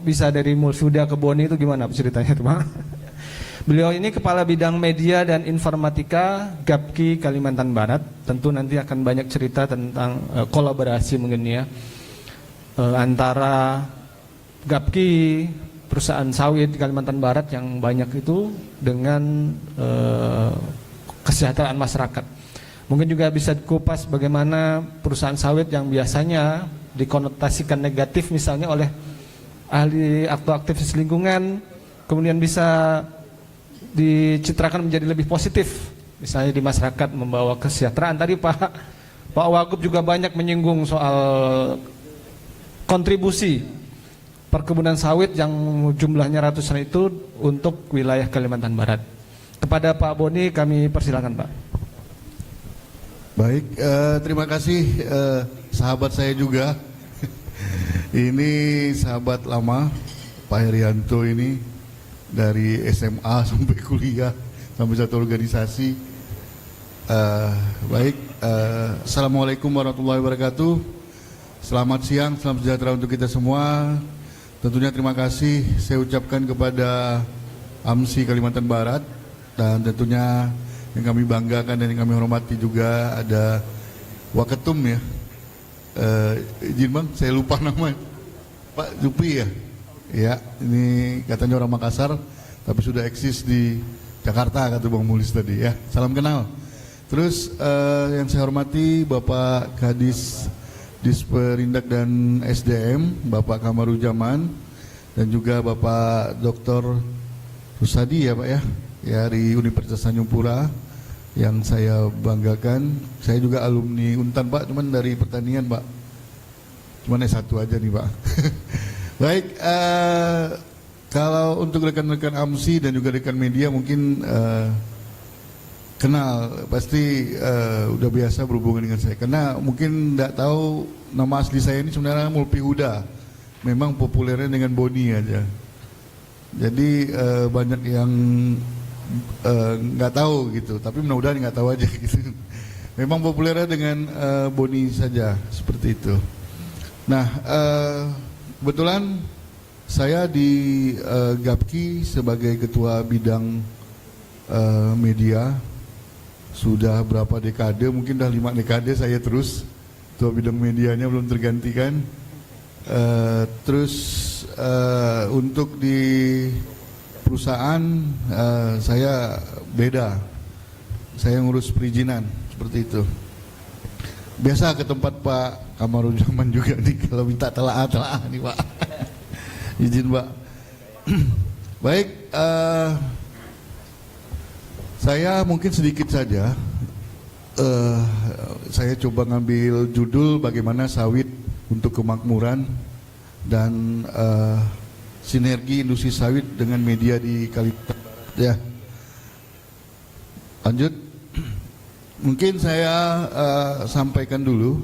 bisa dari Mulfuda ke Boni itu gimana ceritanya tuh Pak? Beliau ini Kepala Bidang Media dan Informatika Gapki Kalimantan Barat. Tentu nanti akan banyak cerita tentang kolaborasi mungkin ya antara Gapki, perusahaan sawit di Kalimantan Barat yang banyak itu dengan kesejahteraan masyarakat. Mungkin juga bisa dikupas bagaimana perusahaan sawit yang biasanya dikonotasikan negatif misalnya oleh ahli atau aktivis lingkungan, kemudian bisa dicitrakan menjadi lebih positif, misalnya di masyarakat membawa kesejahteraan. Tadi Pak Wagub juga banyak menyinggung soal kontribusi perkebunan sawit yang jumlahnya ratusan itu untuk wilayah Kalimantan Barat. Kepada Pak Boni kami persilakan Pak. Baik, terima kasih sahabat saya juga. Ini sahabat lama Pak Herianto ini, dari SMA sampai kuliah sampai satu organisasi. Baik, assalamualaikum warahmatullahi wabarakatuh. Selamat siang, salam sejahtera untuk kita semua. Tentunya terima kasih saya ucapkan kepada AMSI Kalimantan Barat, dan tentunya yang kami banggakan dan yang kami hormati juga ada Waketum ya. Izin Bang, saya lupa namanya, Pak Zupi ya. Ya, ini katanya orang Makassar, tapi sudah eksis di Jakarta kata Bang Mulis tadi ya. Salam kenal. Terus yang saya hormati Bapak Kadis Disperindak dan SDM, Bapak Kamaruzaman, dan juga Bapak Dr. Rusadi ya Pak ya, dari Universitas Tanjung Pura yang saya banggakan. Saya juga alumni Untan Pak, cuman dari pertanian Pak, cuman S1 aja nih Pak. Baik, kalau untuk rekan-rekan AMSI dan juga rekan media mungkin kenal, pasti udah biasa berhubungan dengan saya, karena mungkin tidak tahu nama asli saya ini sebenarnya Mulpi Huda, memang populernya dengan Boni aja. Jadi banyak yang nggak tahu gitu, tapi mudah-mudahan nggak tahu aja gitu. Memang populernya dengan Boni saja, seperti itu. Nah, kebetulan saya di Gapki sebagai ketua bidang media sudah berapa dekade, mungkin udah 5 dekade saya terus ketua bidang medianya, belum tergantikan. Terus untuk di perusahaan saya beda, saya ngurus perizinan seperti itu. Biasa ke tempat Pak Kamaruzaman juga nih kalau minta telaah nih Pak. Izin Pak. Baik, saya mungkin sedikit saja. Saya coba ngambil judul bagaimana sawit untuk kemakmuran dan sinergi industri sawit dengan media di Kalimantan Barat ya. Lanjut, mungkin saya sampaikan dulu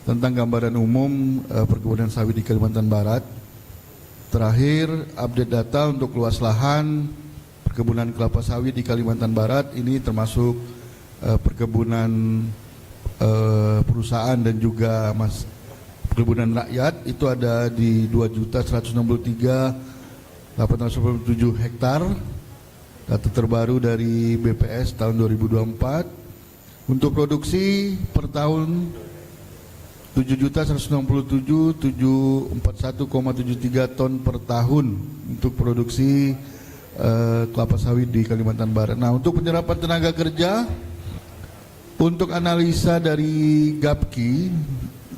tentang gambaran umum perkebunan sawit di Kalimantan Barat. Terakhir update data untuk luas lahan perkebunan kelapa sawit di Kalimantan Barat, ini termasuk perkebunan perusahaan dan juga perkebunan rakyat, itu ada di 2.163.887 hektar. Data terbaru dari BPS tahun 2024. Untuk produksi per tahun 7.167.741,73 ton per tahun untuk produksi kelapa sawit di Kalimantan Barat. Nah, untuk penyerapan tenaga kerja, untuk analisa dari Gapki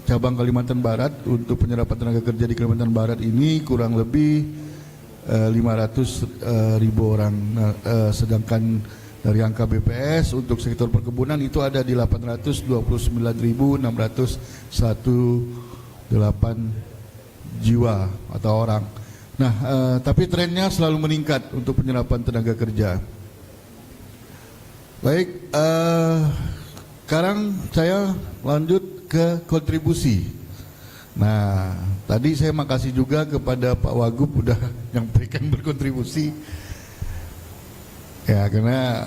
cabang Kalimantan Barat, untuk penyerapan tenaga kerja di Kalimantan Barat ini kurang lebih 500.000 orang. Nah, sedangkan dari angka BPS untuk sektor perkebunan itu ada di 829.601 jiwa atau orang. Nah, tapi trennya selalu meningkat untuk penyerapan tenaga kerja. Baik, sekarang saya lanjut ke kontribusi. Nah, tadi saya makasih juga kepada Pak Wagub udah nyampaikan berkontribusi. Ya, karena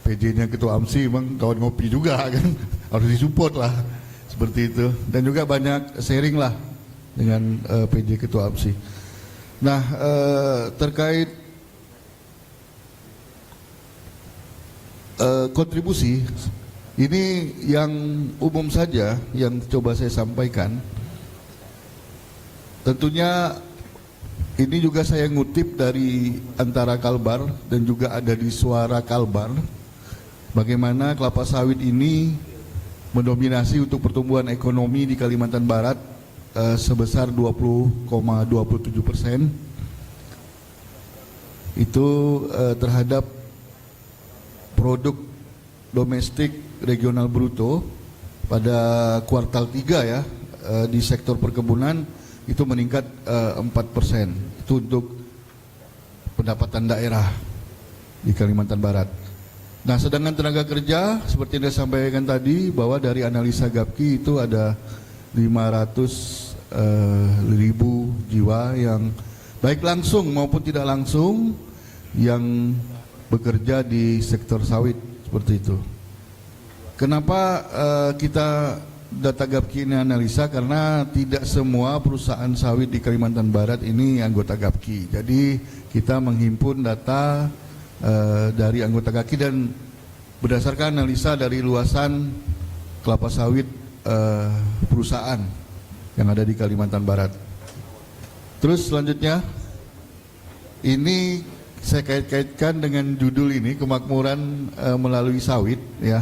PJ-nya Ketua AMSI memang kawan ngopi juga kan, harus disupport lah, seperti itu. Dan juga banyak sharing lah dengan PJ Ketua AMSI. Nah, terkait kontribusi, ini yang umum saja yang coba saya sampaikan. Tentunya ini juga saya ngutip dari Antara Kalbar dan juga ada di Suara Kalbar, bagaimana kelapa sawit ini mendominasi untuk pertumbuhan ekonomi di Kalimantan Barat sebesar 20,27%. Itu terhadap produk domestik regional bruto pada kuartal 3 ya, di sektor perkebunan itu meningkat 4%. Itu untuk pendapatan daerah di Kalimantan Barat. Nah, sedangkan tenaga kerja seperti yang saya sampaikan tadi, bahwa dari analisa Gapki itu ada 500.000 jiwa yang baik langsung maupun tidak langsung yang bekerja di sektor sawit, seperti itu. Kenapa kita data Gapki ini analisa? Karena tidak semua perusahaan sawit di Kalimantan Barat ini anggota Gapki. Jadi kita menghimpun data dari anggota Gapki dan berdasarkan analisa dari luasan kelapa sawit perusahaan yang ada di Kalimantan Barat. Terus selanjutnya, ini saya kait-kaitkan dengan judul ini, kemakmuran melalui sawit ya.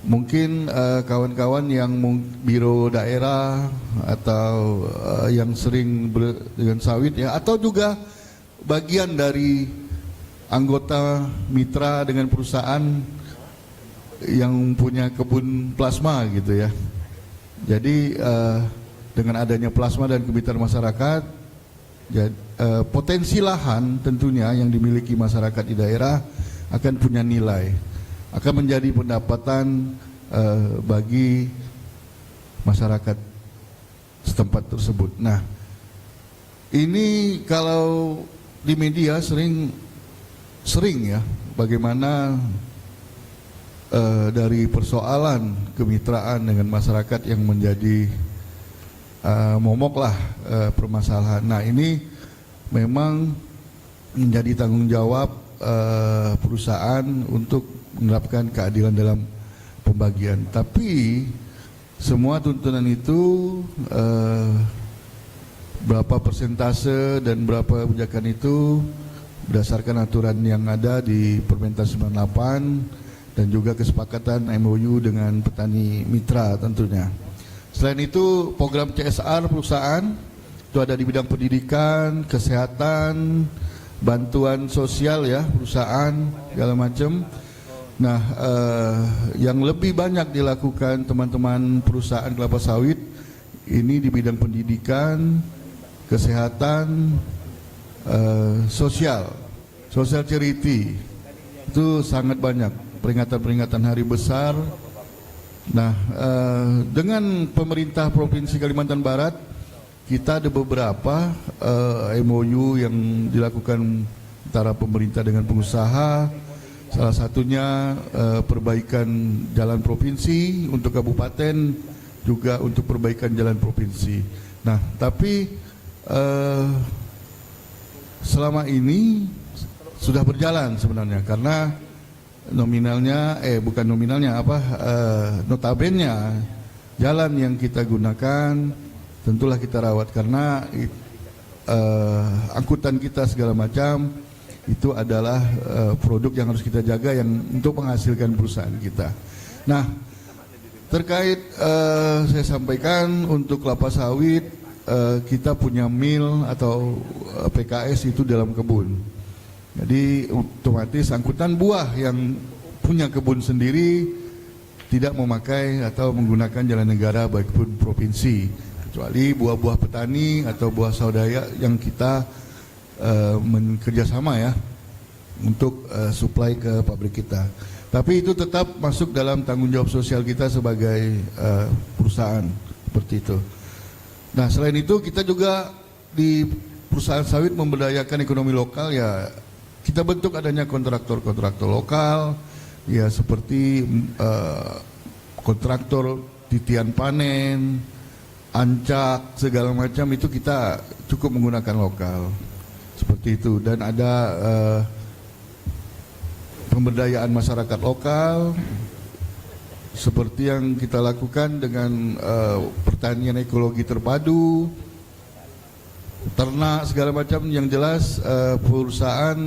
Mungkin kawan-kawan yang biro daerah atau yang sering dengan sawit ya, atau juga bagian dari anggota mitra dengan perusahaan yang punya kebun plasma gitu ya. Jadi dengan adanya plasma dan kemitraan masyarakat, potensi lahan tentunya yang dimiliki masyarakat di daerah akan punya nilai, akan menjadi pendapatan bagi masyarakat setempat tersebut. Nah, ini kalau di media sering ya, bagaimana dari persoalan kemitraan dengan masyarakat yang menjadi momok lah permasalahan. Nah, ini memang menjadi tanggung jawab perusahaan untuk menerapkan keadilan dalam pembagian. Tapi semua tuntunan itu berapa persentase dan berapa kebijakan itu berdasarkan aturan yang ada di Permentas 98 dan juga kesepakatan MOU dengan petani mitra tentunya. Selain itu, program CSR perusahaan itu ada di bidang pendidikan, kesehatan, bantuan sosial ya perusahaan segala macam. Nah, yang lebih banyak dilakukan teman-teman perusahaan kelapa sawit ini di bidang pendidikan, kesehatan, social charity itu sangat banyak, peringatan-peringatan hari besar. Nah, dengan pemerintah Provinsi Kalimantan Barat, kita ada beberapa MOU yang dilakukan antara pemerintah dengan pengusaha. Salah satunya perbaikan jalan provinsi untuk kabupaten, juga untuk perbaikan jalan provinsi. Nah, tapi selama ini sudah berjalan sebenarnya, karena nominalnya bukan nominalnya notabennya jalan yang kita gunakan tentulah kita rawat, karena angkutan kita segala macam itu adalah produk yang harus kita jaga yang untuk menghasilkan perusahaan kita. Nah, terkait saya sampaikan untuk kelapa sawit, kita punya mill atau PKS itu dalam kebun. Jadi otomatis angkutan buah yang punya kebun sendiri tidak memakai atau menggunakan jalan negara baik pun provinsi, kecuali buah-buah petani atau buah swadaya yang kita kerjasama ya untuk supply ke pabrik kita. Tapi itu tetap masuk dalam tanggung jawab sosial kita sebagai perusahaan, seperti itu. Nah, selain itu kita juga di perusahaan sawit memberdayakan ekonomi lokal ya. Kita bentuk adanya kontraktor-kontraktor lokal ya, seperti kontraktor titian panen, ancak segala macam itu kita cukup menggunakan lokal seperti itu, dan ada pemberdayaan masyarakat lokal seperti yang kita lakukan dengan pertanian ekologi terpadu, ternak segala macam. Yang jelas perusahaan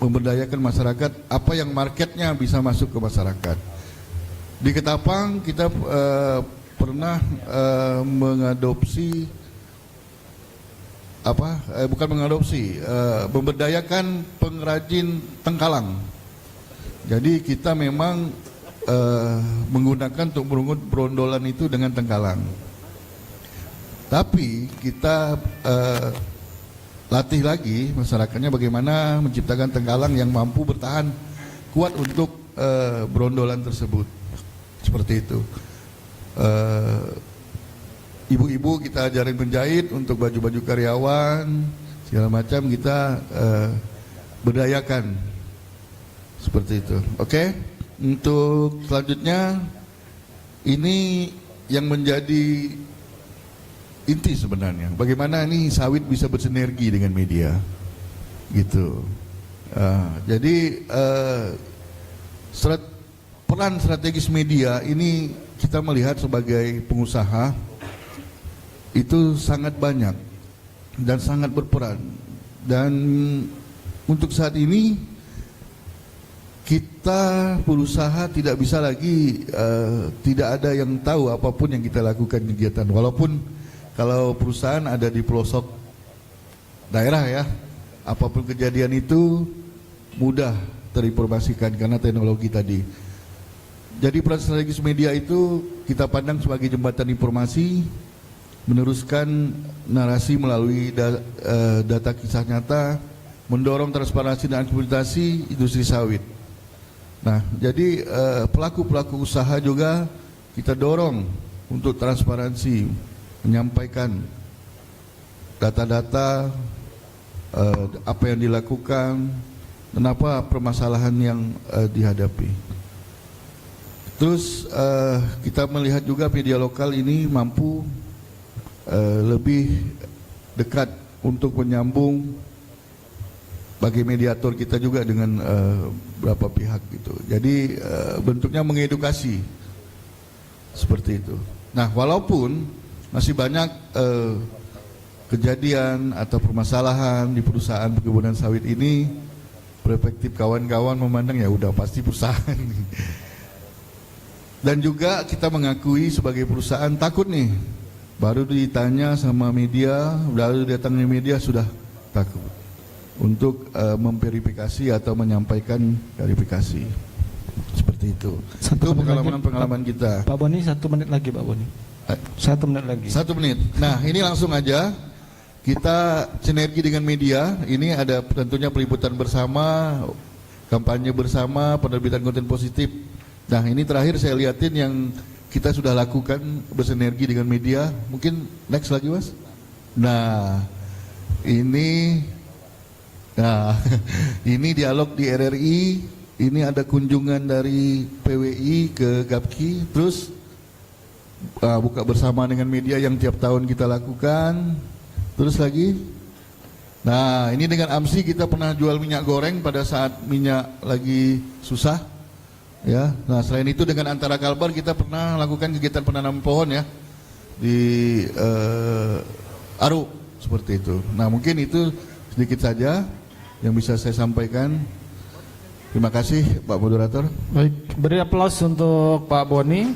memberdayakan masyarakat, apa yang marketnya bisa masuk ke masyarakat. Di Ketapang kita pernah mengadopsi memberdayakan pengrajin tengkalang. Jadi kita memang menggunakan untuk merungut brondolan itu dengan tengkalang. Tapi kita latih lagi masyarakatnya bagaimana menciptakan tengkalang yang mampu bertahan kuat untuk brondolan tersebut. Seperti itu. Ibu-ibu kita ajarin menjahit untuk baju-baju karyawan segala macam, kita berdayakan seperti itu. Oke. Untuk selanjutnya, ini yang menjadi inti sebenarnya, bagaimana ini sawit bisa bersinergi dengan media gitu. Jadi peran strategis media ini kita melihat sebagai pengusaha itu sangat banyak dan sangat berperan. Dan untuk saat ini kita berusaha tidak bisa lagi tidak ada yang tahu apapun yang kita lakukan kegiatan. Walaupun kalau perusahaan ada di pelosok daerah ya, apapun kejadian itu mudah terinformasikan karena teknologi tadi. Jadi peran strategis media itu kita pandang sebagai jembatan informasi, meneruskan narasi melalui data kisah nyata, mendorong transparansi dan akuntabilitas industri sawit. Nah, jadi pelaku-pelaku usaha juga kita dorong untuk transparansi, menyampaikan data-data apa yang dilakukan dan apa permasalahan yang dihadapi. Terus kita melihat juga media lokal ini mampu lebih dekat untuk menyambung bagi mediator kita juga dengan beberapa pihak gitu. Jadi bentuknya mengedukasi seperti itu. Nah, walaupun masih banyak kejadian atau permasalahan di perusahaan perkebunan sawit ini, perspektif kawan-kawan memandang ya udah pasti perusahaan. Dan juga kita mengakui sebagai perusahaan takut nih, baru ditanya sama media, baru datang di media sudah takut untuk memverifikasi atau menyampaikan verifikasi seperti itu. Itu pengalaman kita. Pak Boni, 1 menit lagi Pak Boni. 1 menit lagi. 1 menit. Nah, ini langsung aja kita sinergi dengan media. Ini ada tentunya peliputan bersama, kampanye bersama, penerbitan konten positif. Nah, ini terakhir saya lihatin yang kita sudah lakukan bersinergi dengan media. Mungkin next lagi, Mas. Nah, ini dialog di RRI. Ini ada kunjungan dari PWI ke Gapki. Terus buka bersama dengan media yang tiap tahun kita lakukan. Terus lagi, nah ini dengan AMSI kita pernah jual minyak goreng pada saat minyak lagi susah. Ya, nah selain itu dengan Antara Kalbar kita pernah lakukan kegiatan penanaman pohon ya di Aruk seperti itu. Nah mungkin itu sedikit saja yang bisa saya sampaikan. Terima kasih Pak Moderator. Baik, beri aplaus untuk Pak Boni.